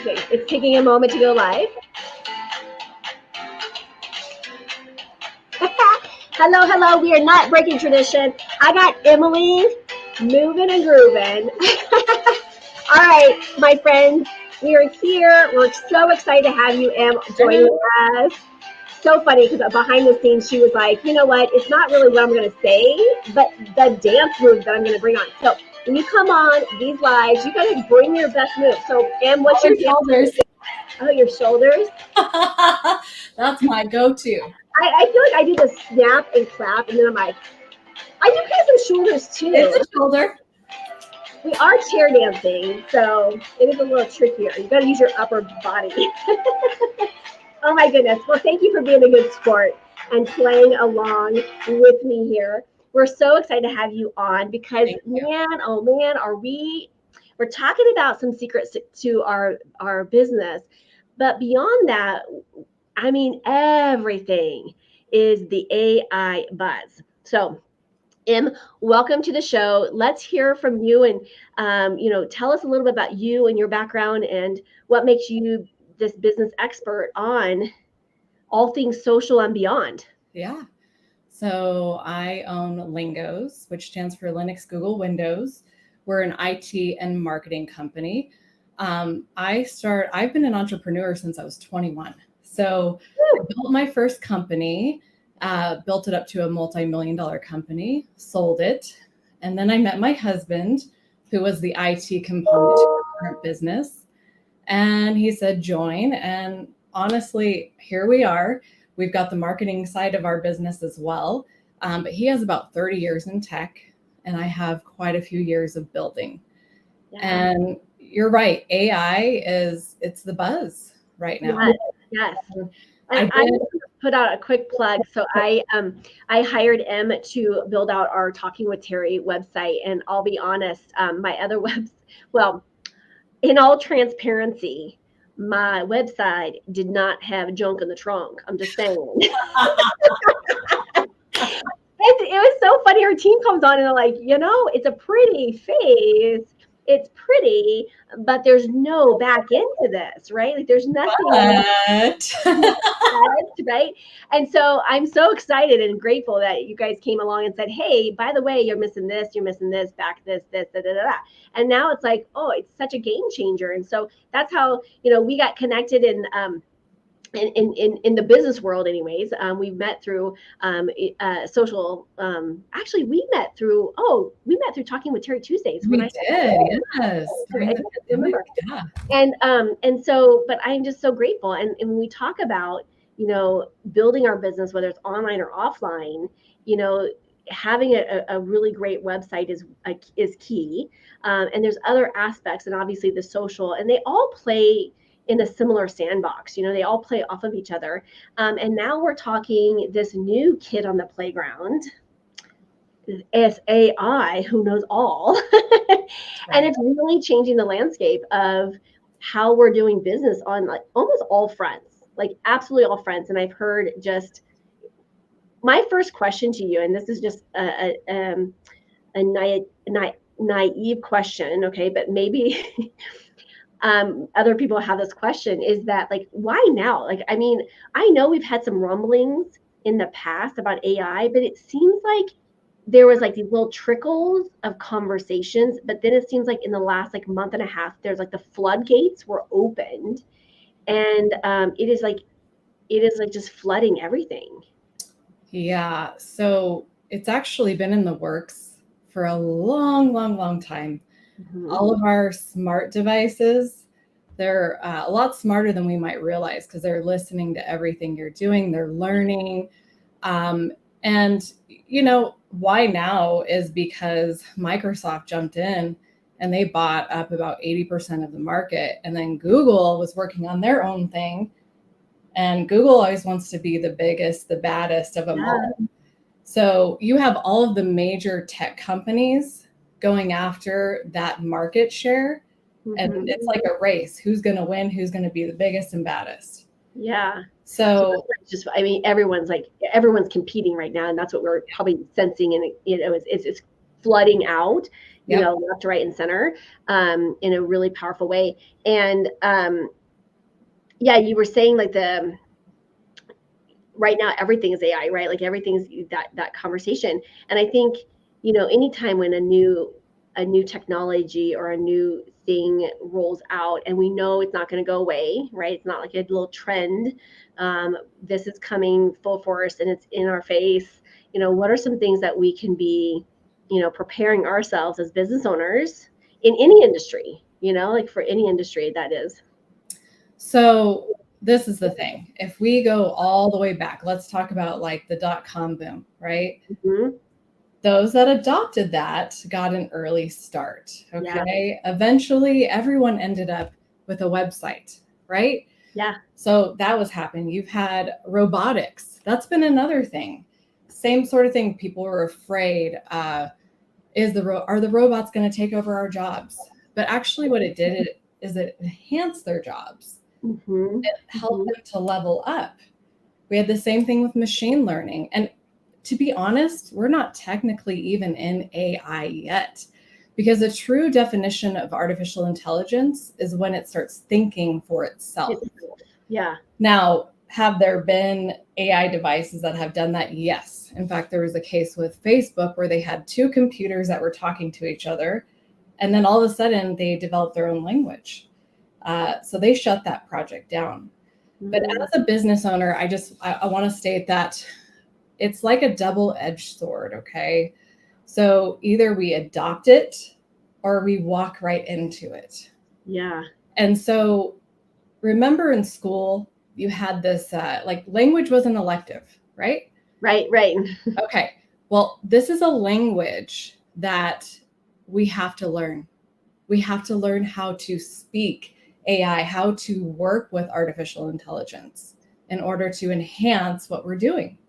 Okay, it's taking a moment to go live. Hello, hello. We are not breaking tradition. I got Emily moving and grooving. All right, my friends, we are here. We're so excited to have you, Em, joining us. So funny because behind the scenes, she was like, you know what? It's not really what I'm going to say, but the dance moves that I'm going to bring on. So when you come on these lives, you got to bring your best move. So, Em, what's your shoulders? Oh, your shoulders. That's my go-to. I feel like I do the snap and clap, and then I'm like, I do kind of some shoulders too. It's a shoulder. We are chair dancing, so it is a little trickier. You got to use your upper body. Oh my goodness. Well, thank you for being a good sport and playing along with me here. We're so excited to have you on because, man, oh man, we're talking about some secrets to our business. But beyond that, I mean, everything is the AI buzz. So, Em, welcome to the show. Let's hear from you and, tell us a little bit about you and your background and what makes you this business expert on all things social and beyond. Yeah. So I own Lingows, which stands for Linux, Google, Windows. We're an IT and marketing company. I've been an entrepreneur since I was 21. So I built my first company, built it up to a multi-million-dollar company, sold it. And then I met my husband, who was the IT component to our current business. And he said, join. And honestly, here we are. We've got the marketing side of our business as well. But he has about 30 years in tech, and I have quite a few years of building. Yeah. And you're right. AI it's the buzz right now. Yes. I put out a quick plug. So I hired Em to build out our Talking with Terry website. And I'll be honest, my other in all transparency, my website did not have junk in the trunk. I'm just saying. It was so funny. Her team comes on and they're like, it's a pretty face. It's pretty, but there's no back into this, right? Like there's nothing. Right? And so I'm so excited and grateful that you guys came along and said, hey, by the way, you're missing this, back this, da, da, da, da. And now it's like, oh, it's such a game changer. And so that's how, we got connected in the business world anyways. We met through social, actually we met through Talking with Terry Tuesdays. We did, yes. Yeah. And so, but I'm just so grateful. And when we talk about, building our business, whether it's online or offline, having a really great website is key. And there's other aspects, and obviously the social, and they all play in a similar sandbox. They all play off of each other. And now we're talking this new kid on the playground, is AI, who knows all. And it's really changing the landscape of how we're doing business on like almost all fronts, like absolutely all fronts. And I've heard just my first question to you, and this is just a naive question, okay, but maybe other people have this question, is that like, why now? Like, I mean, I know we've had some rumblings in the past about AI, but it seems like there was like these little trickles of conversations, but then it seems like in the last like month and a half, there's like the floodgates were opened, and it is like just flooding everything. Yeah. So it's actually been in the works for a long, long, long time. Mm-hmm. All of our smart devices, they're a lot smarter than we might realize because they're listening to everything you're doing. They're learning. And, why now is because Microsoft jumped in and they bought up about 80% of the market. And then Google was working on their own thing. And Google always wants to be the biggest, the baddest of them all. So you have all of the major tech companies going after that market share. Mm-hmm. And it's like a race. Who's going to win? Who's going to be the biggest and baddest? Yeah. So everyone's competing right now. And that's what we're probably sensing. And, it's flooding out, you Yep. know, left, right, and center, in a really powerful way. And yeah, you were saying like right now everything is AI, right? Like everything's that conversation. And I think, you know, anytime when a new technology or a new thing rolls out and we know it's not going to go away, right? It's not like a little trend. This is coming full force and it's in our face. You know, what are some things that we can be, you know, preparing ourselves as business owners in any industry, you know, like for any industry that is. So this is the thing. If we go all the way back, let's talk about like the dot-com boom, right? Mm-hmm. Those that adopted that got an early start. Okay. Yeah. Eventually, everyone ended up with a website, right? Yeah. So that was happening. You've had robotics. That's been another thing. Same sort of thing. People were afraid. Are the robots going to take over our jobs? But actually, what it did is it enhanced their jobs. Mm-hmm. It helped them to level up. We had the same thing with machine learning. And to be honest, we're not technically even in AI yet, because the true definition of artificial intelligence is when it starts thinking for itself. Yeah. Now, have there been AI devices that have done that? Yes. In fact, there was a case with Facebook where they had two computers that were talking to each other, and then all of a sudden they developed their own language. So they shut that project down. But as a business owner, I want to state that it's like a double-edged sword, okay? So either we adopt it or we walk right into it. Yeah. And so remember in school, you had this, like language was an elective, right? Right. Okay. Well, this is a language that we have to learn. We have to learn how to speak AI, how to work with artificial intelligence in order to enhance what we're doing.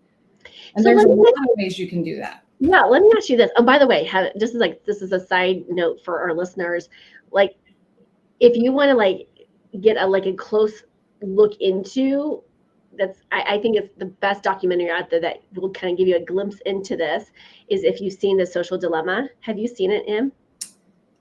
And so there's a lot of ways you can do that. Yeah, let me ask you this. Oh, by the way, this is a side note for our listeners. Like, if you want to like get a close look into I think it's the best documentary out there that will kind of give you a glimpse into this. Is if you've seen The Social Dilemma. Have you seen it, Em?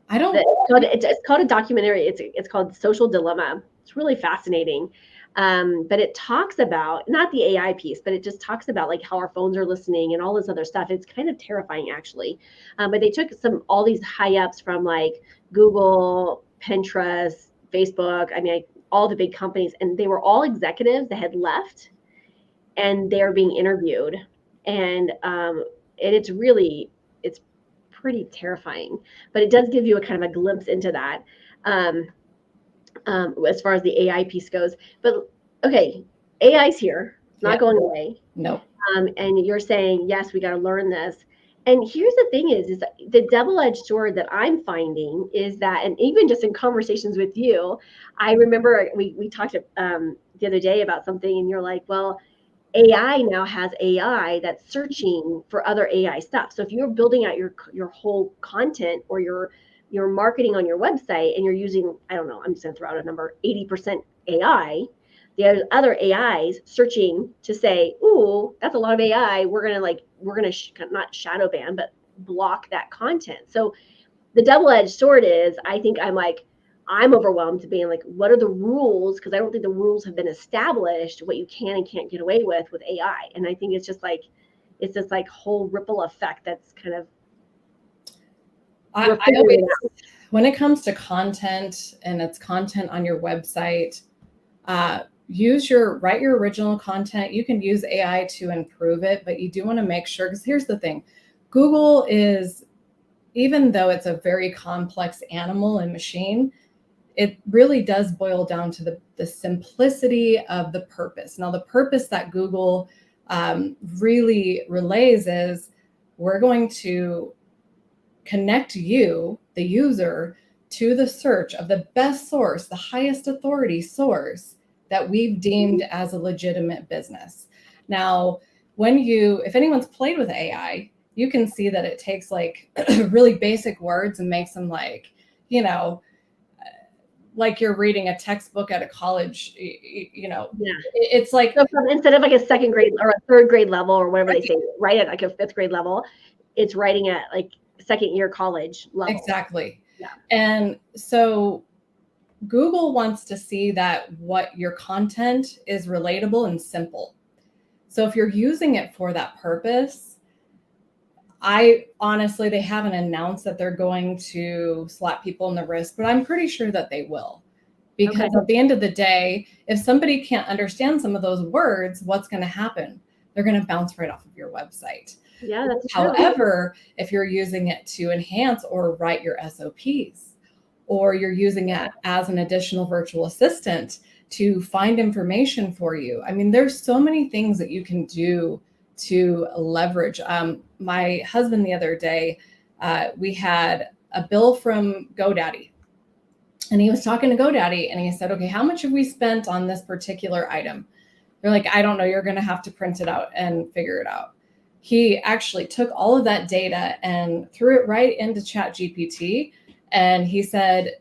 I don't. It's called a documentary. It's called Social Dilemma. It's really fascinating. But it talks about not the AI piece, but it just talks about like how our phones are listening and all this other stuff. It's kind of terrifying actually. But they took all these high ups from like Google, Pinterest, Facebook. I mean, all the big companies, and they were all executives that had left, and they are being interviewed, and it's pretty terrifying, but it does give you a kind of a glimpse into that. As far as the AI piece goes. But okay, AI's here. It's not going away. No. And you're saying, yes, we got to learn this. And here's the thing is the double-edged sword that I'm finding is that, and even just in conversations with you, I remember we talked the other day about something, and you're like, well, AI now has AI that's searching for other AI stuff. So if you're building out your whole content or your marketing on your website and you're using, I don't know, I'm just going to throw out a number, 80% AI, there's other AIs searching to say, ooh, that's a lot of AI. We're going to not shadow ban, but block that content. So the double-edged sword is, I think I'm overwhelmed to being like, what are the rules? Because I don't think the rules have been established, what you can and can't get away with AI. And I think it's just like, it's this like whole ripple effect that's kind of. I always, when it comes to content and it's content on your website, write your original content. You can use AI to improve it, but you do want to make sure, because here's the thing, Google is, even though it's a very complex animal and machine, it really does boil down to the simplicity of the purpose. Now, the purpose that Google really relays is, we're going to connect you, the user, to the search of the best source, the highest authority source that we've deemed as a legitimate business. Now, if anyone's played with AI, you can see that it takes like really basic words and makes them like, like you're reading a textbook at a college, Yeah. It's like, so instead of like a second grade or a third grade level or whatever they say, right at like a fifth grade level, it's writing at like second year college level. Exactly. Yeah. And so Google wants to see that what your content is relatable and simple. So if you're using it for that purpose, I honestly, they haven't announced that they're going to slap people in the wrist, but I'm pretty sure that they will. Because at the end of the day, if somebody can't understand some of those words, what's going to happen? They're going to bounce right off of your website. Yeah, that's true. However, if you're using it to enhance or write your SOPs, or you're using it as an additional virtual assistant to find information for you. I mean, there's so many things that you can do to leverage. My husband the other day, we had a bill from GoDaddy. And he was talking to GoDaddy and he said, okay, how much have we spent on this particular item? They're like, I don't know. You're going to have to print it out and figure it out. He actually took all of that data and threw it right into ChatGPT. And he said,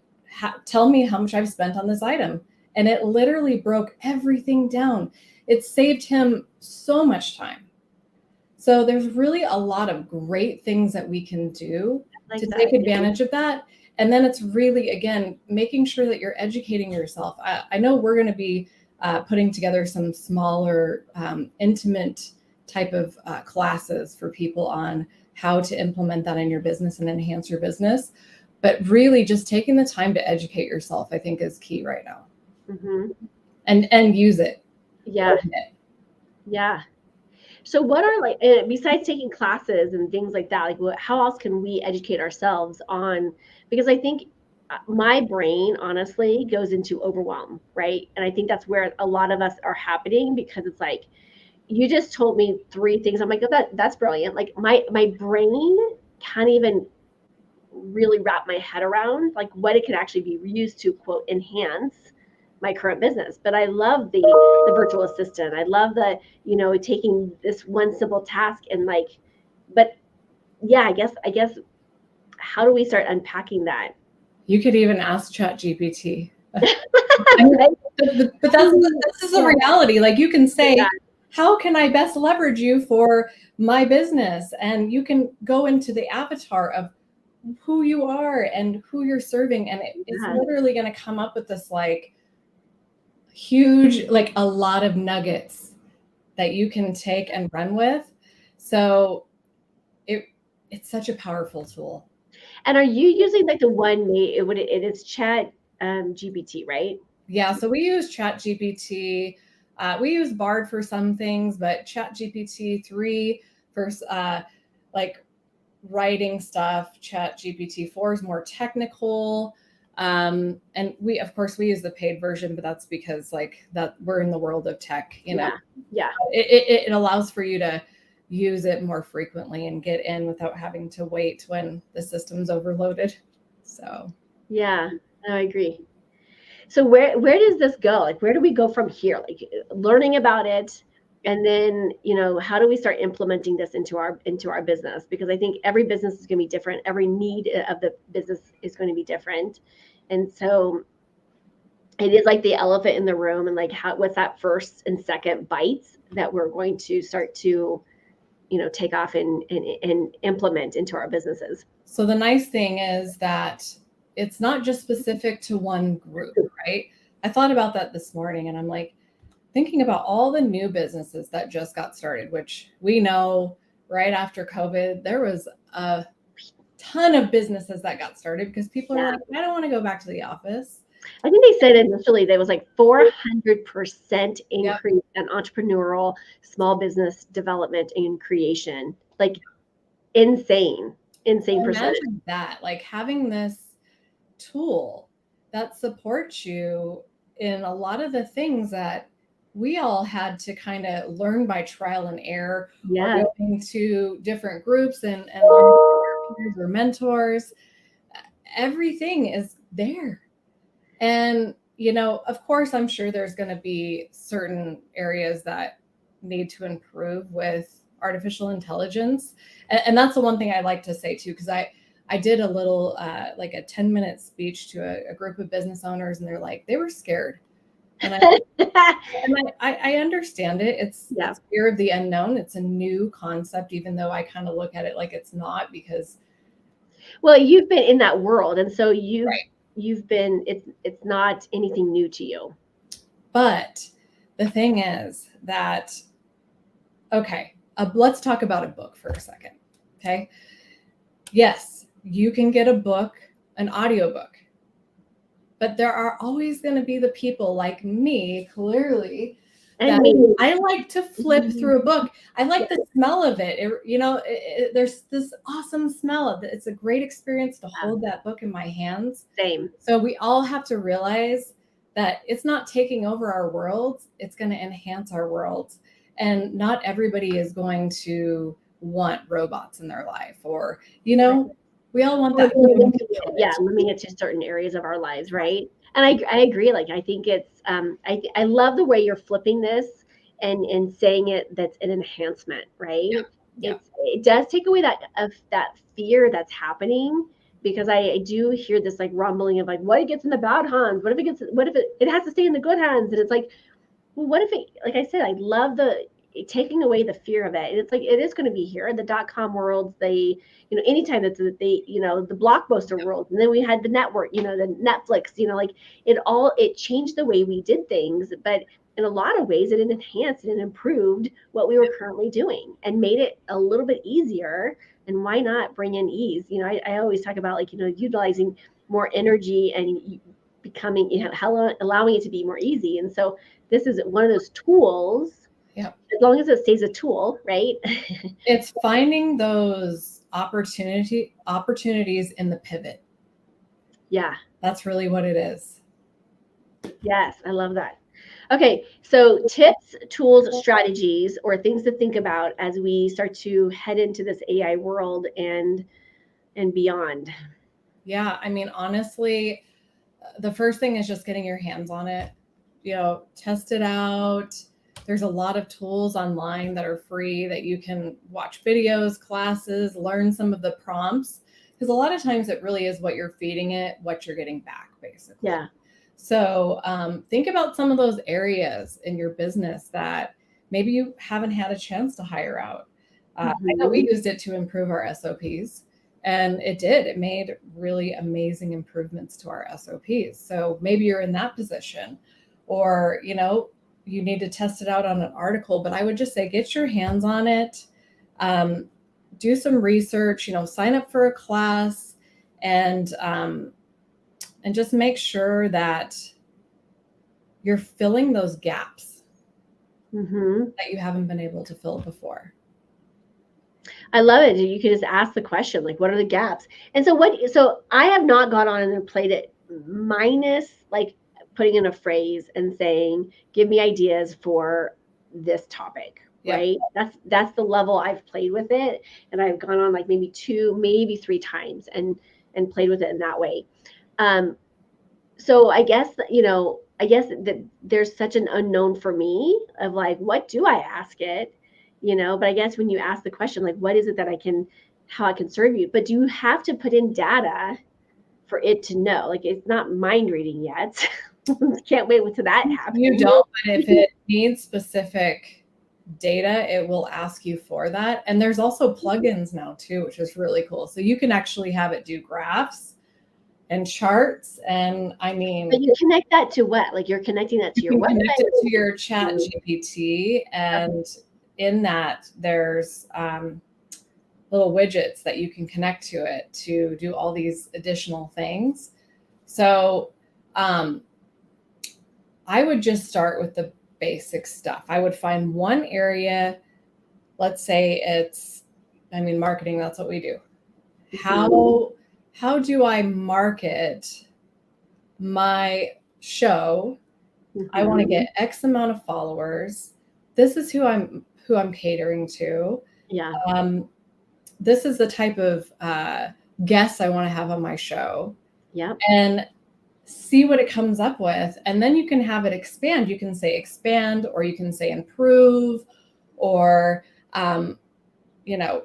tell me how much I've spent on this item. And it literally broke everything down. It saved him so much time. So there's really a lot of great things that we can do to take advantage of that. And then it's really, again, making sure that you're educating yourself. I know we're going to be putting together some smaller, intimate type of classes for people on how to implement that in your business and enhance your business. But really just taking the time to educate yourself, I think, is key right now. Mm-hmm. And use it. Yeah. Yeah. So what are, like, besides taking classes and things like that, like how else can we educate ourselves on, because I think my brain honestly goes into overwhelm, right? And I think that's where a lot of us are happening, because it's like, you just told me 3 things. I'm like, oh, that's brilliant. Like my brain can't even really wrap my head around like what it could actually be used to, quote, enhance my current business. But I love the virtual assistant. I love the, taking this one simple task and like, but yeah, I guess how do we start unpacking that? You could even ask ChatGPT. But this is a reality. Like, you can say, how can I best leverage you for my business? And you can go into the avatar of who you are and who you're serving. And it's literally going to come up with this like huge, like a lot of nuggets that you can take and run with. So it's such a powerful tool. And are you using like the one it is Chat GPT, right? Yeah, so we use Chat GPT. We use Bard for some things, but Chat GPT 3 for like writing stuff. Chat GPT 4 is more technical. And we, of course, we use the paid version, but that's because like that we're in the world of tech, Yeah. It allows for you to use it more frequently and get in without having to wait when the system's overloaded. So yeah, no, I agree. So where does this go? Like, where do we go from here? Like, learning about it, and then, how do we start implementing this into our business? Because I think every business is going to be different. Every need of the business is going to be different. And so it is like the elephant in the room, and like what's that first and second bites that we're going to start to, take off and implement into our businesses. So the nice thing is that it's not just specific to one group, right? I thought about that this morning, and I'm like thinking about all the new businesses that just got started, which we know right after COVID, there was a ton of businesses that got started because people are like, I don't want to go back to the office. I think they said initially there was like 400% increase in entrepreneurial small business development and creation. Like insane percentage. Imagine that, like having this tool that supports you in a lot of the things that we all had to kind of learn by trial and error, or going to different groups and learning from peers or mentors. Everything is there. And, of course, I'm sure there's going to be certain areas that need to improve with artificial intelligence. And that's the one thing I like to say, too, because I did a little, like a 10-minute speech to a group of business owners, and they were scared. And I understand it. It's fear of the unknown. It's a new concept, even though I kind of look at it like it's not, because Well, you've been in that world, and so Right. you've been, it's not anything new to you. But the thing is that, okay, let's talk about a book for a second. Okay. Yes, you can get a book, an audiobook, but there are always going to be the people like me, clearly, And that me. I like to flip through a book. I like the smell of it. There's this awesome smell of it. It's a great experience to hold that book in my hands. Same. So we all have to realize that it's not taking over our worlds. It's going to enhance our worlds. And not everybody is going to want robots in their life, or, we all want that human limiting it to certain areas of our lives, right? And I agree. Like, I think it's I love the way you're flipping this and saying it, that's an enhancement, right? Yeah. It does take away that fear that's happening, because I do hear this like rumbling of like, what if it gets in the bad hands? What if it has to stay in the good hands? And it's like, well, what if it, like I said, I love the taking away the fear of it. And it's like, it is going to be here. The .com worlds, anytime that's the Blockbuster world, and then we had the network, the Netflix, like it changed the way we did things, but in a lot of ways it enhanced and improved what we were currently doing and made it a little bit easier. And why not bring in ease? I always talk about like, utilizing more energy and becoming, allowing it to be more easy. And so this is one of those tools. Yep. As long as it stays a tool, right? It's finding those opportunities in the pivot. Yeah. That's really what it is. Yes, I love that. Okay, so tips, tools, strategies, or things to think about as we start to head into this AI world and beyond. Yeah, I mean, honestly, the first thing is just getting your hands on it. Test it out. There's a lot of tools online that are free that you can watch videos, classes, learn some of the prompts, because a lot of times it really is what you're feeding it, what you're getting back, basically. Yeah. So think about some of those areas in your business that maybe you haven't had a chance to hire out. I know we used it to improve our SOPs. And it did. It made really amazing improvements to our SOPs. So maybe you're in that position, or, you need to test it out on an article. But I would just say, get your hands on it. Do some research, sign up for a class, and just make sure that you're filling those gaps that you haven't been able to fill before. I love it. You can just ask the question, like, what are the gaps? And so I have not gone on and played it, minus like putting in a phrase and saying, give me ideas for this topic, right? That's the level I've played with it. And I've gone on like maybe 2, maybe 3 times and played with it in that way. So I guess that there's such an unknown for me of like, what do I ask it? But I guess when you ask the question, like, what is it that how I can serve you? But do you have to put in data for it to know? Like, it's not mind reading yet. Can't wait until that happens. You don't, but if it needs specific data, it will ask you for that. And there's also plugins now too, which is really cool. So you can actually have it do graphs and charts. And I mean, but you connect that to what? Like, you're connecting that to your website? Connect it to your Chat GPT, and in that there's little widgets that you can connect to it to do all these additional things. So I would just start with the basic stuff. I would find one area, let's say marketing, that's what we do. How do I market my show? I want to get X amount of followers. This is who I'm catering to. Yeah. This is the type of guests I want to have on my show. Yeah. And see what it comes up with. And then you can have it expand. You can say expand, or you can say improve, or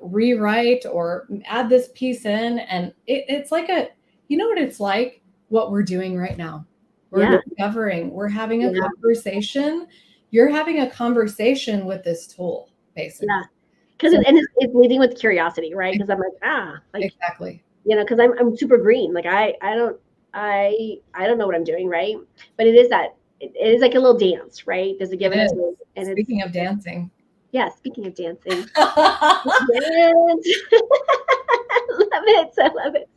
rewrite, or add this piece in. And it's like what it's like, what we're doing right now. We're discovering, we're having a conversation. You're having a conversation with this tool, basically. Yeah. Because it's leading with curiosity, right? Because I'm like, exactly. because I'm super green. Like I don't know what I'm doing, right? But it is like a little dance, right? There's a give It and a is. take, and Speaking of dancing. yeah. Speaking of dancing, dance. Love it. I love it.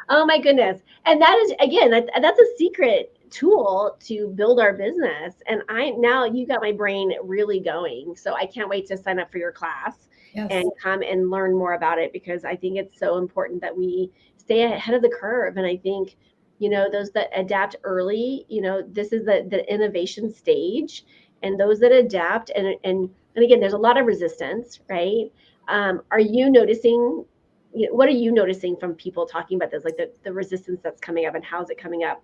Oh my goodness. And that is again, that's a secret tool to build our business. And I now you got my brain really going. So I can't wait to sign up for your class Yes. and come and learn more about it, because I think it's so important that we stay ahead of the curve. And I think, those that adapt early, this is the innovation stage. And those that adapt and again, there's a lot of resistance, right? Are you noticing, what are you noticing from people talking about this, like the resistance that's coming up, and how's it coming up?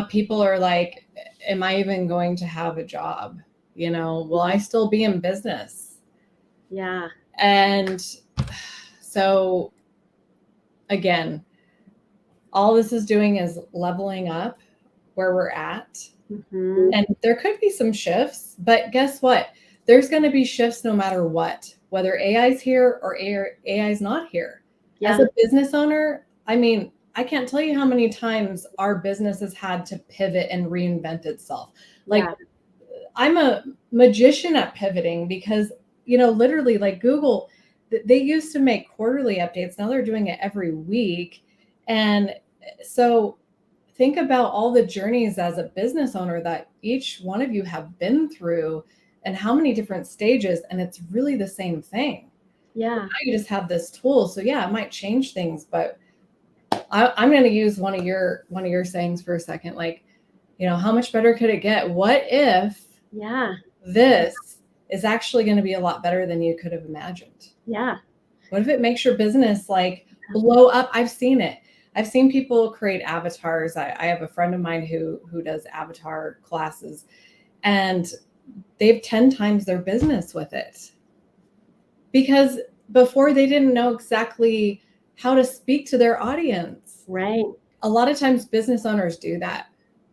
People are like, am I even going to have a job? Will I still be in business? Yeah. And so again, all this is doing is leveling up where we're at. Mm-hmm. And there could be some shifts, but guess what? There's going to be shifts no matter what, whether AI's here or AI's not here. Yeah. As a business owner, I mean, I can't tell you how many times our business has had to pivot and reinvent itself. Like, I'm a magician at pivoting because, literally, like Google, they used to make quarterly updates. Now they're doing it every week. And so think about all the journeys as a business owner that each one of you have been through and how many different stages. And it's really the same thing. Yeah. Now you just have this tool. So yeah, it might change things, but I'm going to use one of your sayings for a second. Like, how much better could it get? What if this is actually going to be a lot better than you could have imagined? Yeah. What if it makes your business like blow up? I've seen it. I've seen people create avatars. I have a friend of mine who does avatar classes, and they've 10 times their business with it. Because before they didn't know exactly how to speak to their audience. Right. A lot of times business owners do that.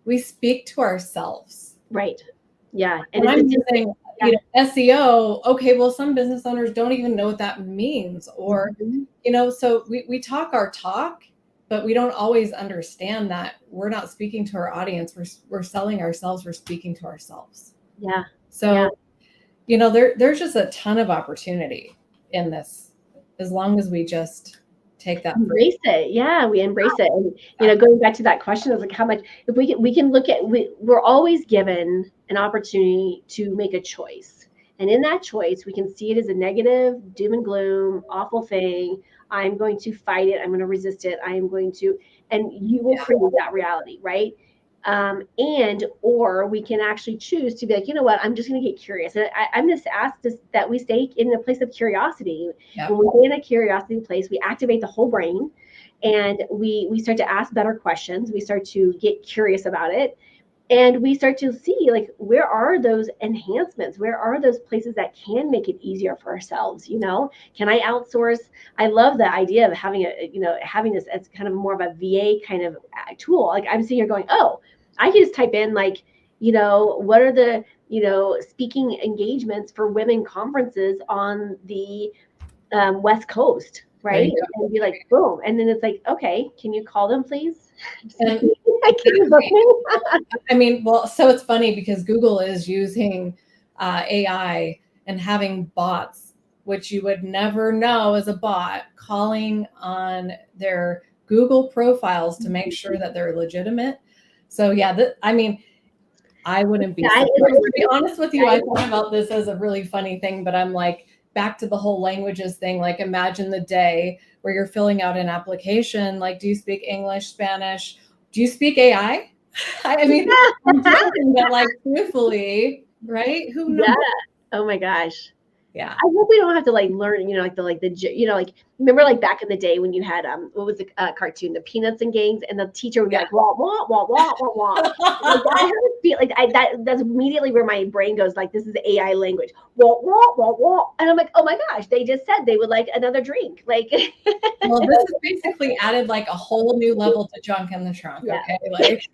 We speak to ourselves. Right. Yeah. And I'm using SEO. Okay, well, some business owners don't even know what that means. Or, so we talk our talk, but we don't always understand that we're not speaking to our audience. We're selling ourselves. We're speaking to ourselves. Yeah. So, there's just a ton of opportunity in this, as long as we just take that embrace it. Yeah, we embrace it. And going back to that question of like how much, if we can look at, we're always given an opportunity to make a choice. And in that choice, we can see it as a negative, doom and gloom, awful thing. I'm going to fight it. I'm going to resist it. I am going to, and you will create that reality, right? Or we can actually choose to be like, you know what, I'm just going to get curious. And I'm just asked that we stay in a place of curiosity. When we stay in a curiosity place, we activate the whole brain, and we start to ask better questions. We start to get curious about it. And we start to see, like, where are those enhancements? Where are those places that can make it easier for ourselves? Can I outsource? I love the idea of having having this as kind of more of a VA kind of tool. Like, I'm sitting here going, oh, I can just type in like, what are the, speaking engagements for women conferences on the West Coast, right? And be like, boom. And then it's like, okay, can you call them, please? I mean, well, so it's funny because Google is using AI and having bots, which you would never know as a bot, calling on their Google profiles to make sure that they're legitimate. So yeah, I mean, I wouldn't be surprised. To be honest with you, I thought about this as a really funny thing, but I'm like, back to the whole languages thing. Like, imagine the day where you're filling out an application. Like, do you speak English, Spanish? Do you speak AI? I mean, I'm joking, but like, truthfully, right? Who knows? Yeah. Oh my gosh. Yeah. I hope we don't have to like learn, remember like back in the day when you had what was the cartoon, the Peanuts and Gangs, and the teacher would be like wah wah wah wah wah wah. That's immediately where my brain goes, like, this is AI language. Wah wah wah wah. And I'm like, oh my gosh, they just said they would like another drink. Like, well, this has basically added like a whole new level to junk in the trunk. Yeah. Okay. Like,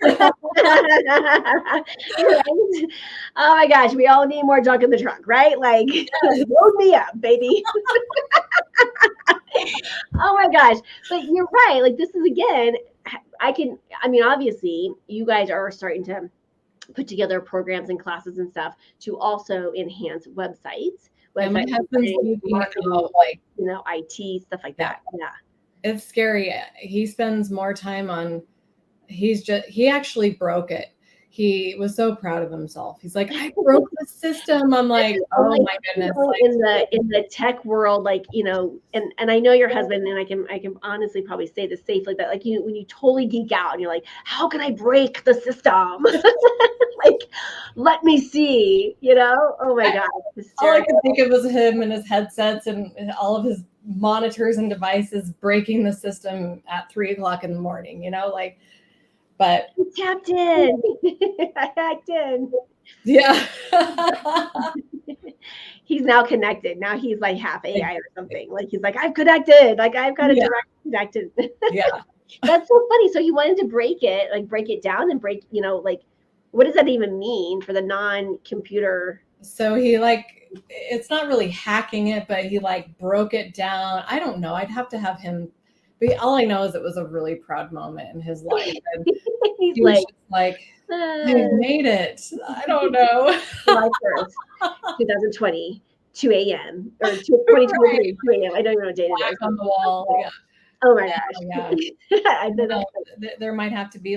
oh my gosh, we all need more junk in the trunk, right? Like, load me up, baby. Oh my gosh. But you're right. Like this is again, I mean, obviously you guys are starting to put together programs and classes and stuff to also enhance Yeah, my website husband's thinking marketing, about like, IT, stuff like yeah, that. Yeah. it's scary. He spends more time on, he actually broke it. He was so proud of himself. He's like, I broke the system. I'm like, I'm oh like, my goodness. in the tech world, like, and I know your husband, and I can honestly probably say this safely, but like when you totally geek out and you're like, how can I break the system? Like, let me see, Oh my God, All I hysterical. could think of was him and his headsets and all of his monitors and devices breaking the system at 3 o'clock in the morning, like, but I tapped in. I hacked in. yeah. He's now connected. Now he's like half AI or something. Like he's like, I've connected. Like I've got a Yeah. direct connected. Yeah. That's so funny. So he wanted to break it down and break, like, what does that even mean for the non-computer? So it's not really hacking it, but he broke it down. I don't know. I'd have to have him. But all I know is it was a really proud moment in his life. And He's he was like, just like, I made it. I don't know. July 1st, 2020, 2 a.m. or 2023, 2 a.m. I don't even know what date it Black is. on the wall. Yeah. Oh my gosh. Yeah. I did that. There might have to be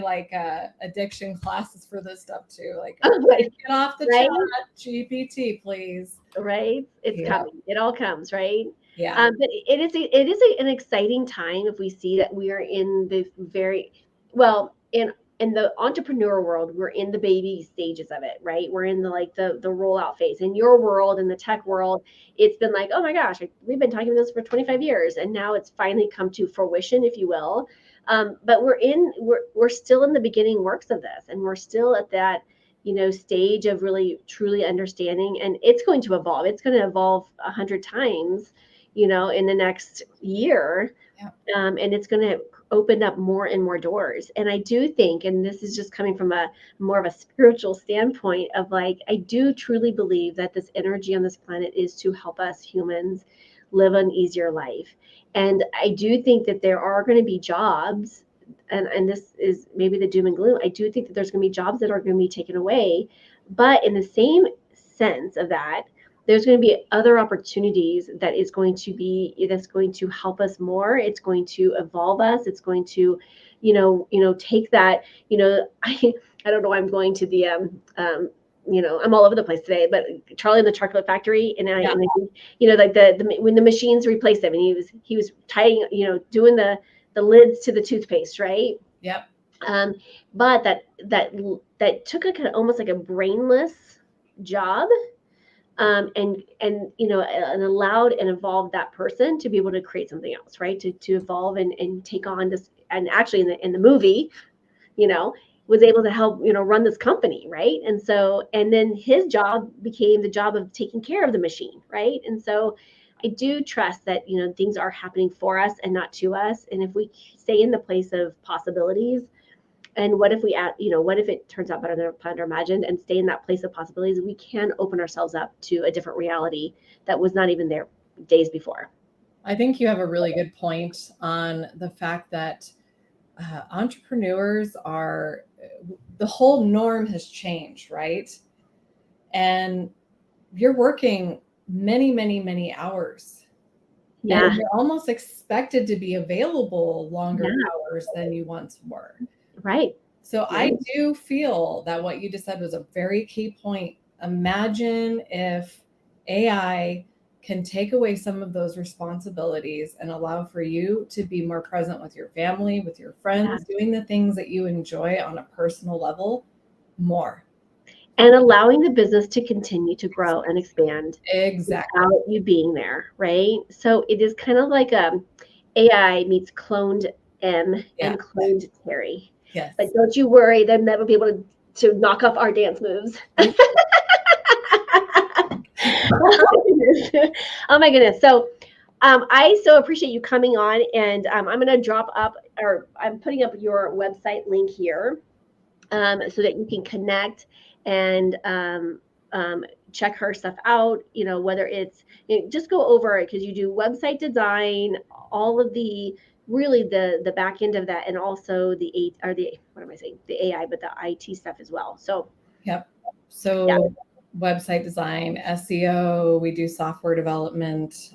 addiction classes for this stuff too. Like, Oh my, get off the right? chat GPT, please. Right? It's Yeah. coming. It all comes, right? Yeah. But an exciting time if we see that we are in the very well in the entrepreneur world. We're in the baby stages of it, right? We're in the rollout phase. In your world, in the tech world, it's been like, oh my gosh, we've been talking about this for 25 years, and now it's finally come to fruition, if you will. But we're still in the beginning works of this, and we're still at that stage of really truly understanding, and it's going to evolve. It's going to evolve 100 times, in the next year. Yeah. And it's going to open up more and more doors. And I do think, and this is just coming from a more of a spiritual standpoint of like, I do truly believe that this energy on this planet is to help us humans live an easier life. And I do think that there are going to be jobs, and this is maybe the doom and gloom. I do think that there's going to be jobs that are going to be taken away, but in the same sense of that, there's going to be other opportunities that's going to help us more. It's going to evolve us. It's going to, take that, I don't know why I'm going to the I'm all over the place today, but Charlie and the Chocolate Factory, and I think, like the when the machines replaced him, and he was tying, doing the lids to the toothpaste, right? Yep. But that took a kind of almost like a brainless job, and allowed and evolved that person to be able to create something else, right? To evolve and take on this, and actually in the movie, was able to help run this company, right? And then his job became the job of taking care of the machine, right? And so I do trust that things are happening for us and not to us, and if we stay in the place of possibilities, and what if what if it turns out better than planned or imagined, and stay in that place of possibilities, we can open ourselves up to a different reality that was not even there days before. I think you have a really good point on the fact that entrepreneurs the whole norm has changed, right? And you're working many, many, many hours. Yeah. And you're almost expected to be available longer hours than you once were. Right. So I do feel that what you just said was a very key point. Imagine if AI can take away some of those responsibilities and allow for you to be more present with your family, with your friends, doing the things that you enjoy on a personal level more. And allowing the business to continue to grow and expand. Exactly. Without you being there, right? So it is kind of like AI meets cloned M and cloned Terry. Yes. But don't you worry, they'll never be able to knock off our dance moves. Oh my goodness. So I so appreciate you coming on, and I'm going to I'm putting up your website link here so that you can connect and check her stuff out, whether it's, just go over it, because you do website design, all of the, really the back end of that, and also what am I saying? The AI, but the IT stuff as well. So, yep. So yeah. website design, SEO, we do software development,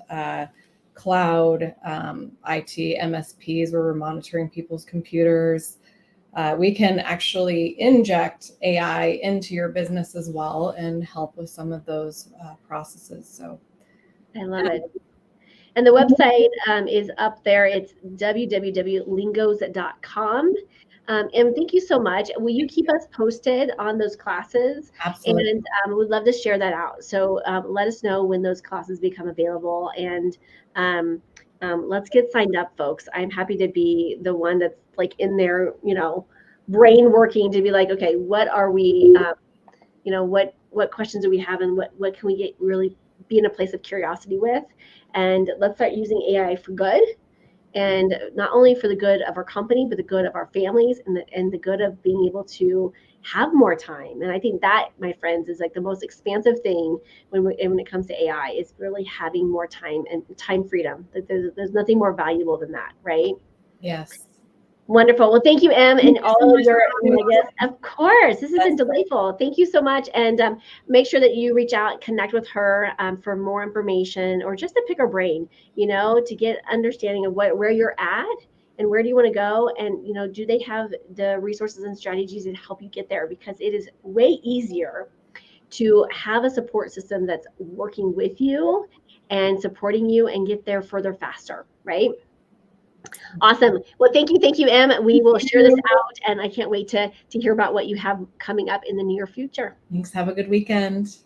cloud, IT, MSPs, where we're monitoring people's computers. We can actually inject AI into your business as well and help with some of those processes. So I love it. And the website is up there. It's www.lingows.com. And thank you so much. Will you keep us posted on those classes? absolutely. And we'd love to share that out. So let us know when those classes become available. And let's get signed up, folks. I'm happy to be the one that's like in there, brain working to be like, okay, what are we, what questions do we have, and what can we get really be in a place of curiosity with? And let's start using AI for good, and not only for the good of our company, but the good of our families, and the good of being able to have more time. And I think that, my friends, is like the most expansive thing when it comes to AI, is really having more time and time freedom. There's nothing more valuable than that, right? Yes. Wonderful. Well, thank you, Em, Thank and you all so of much your for having me. guests. Of course, this has been delightful. Thank you so much, and make sure that you reach out and connect with her for more information, or just to pick her brain, to get understanding of where you're at and where do you want to go, and do they have the resources and strategies to help you get there? Because it is way easier to have a support system that's working with you and supporting you and get there further faster, right? Awesome. Well, thank you, Em. We will share this out, and I can't wait to hear about what you have coming up in the near future. Thanks. Have a good weekend.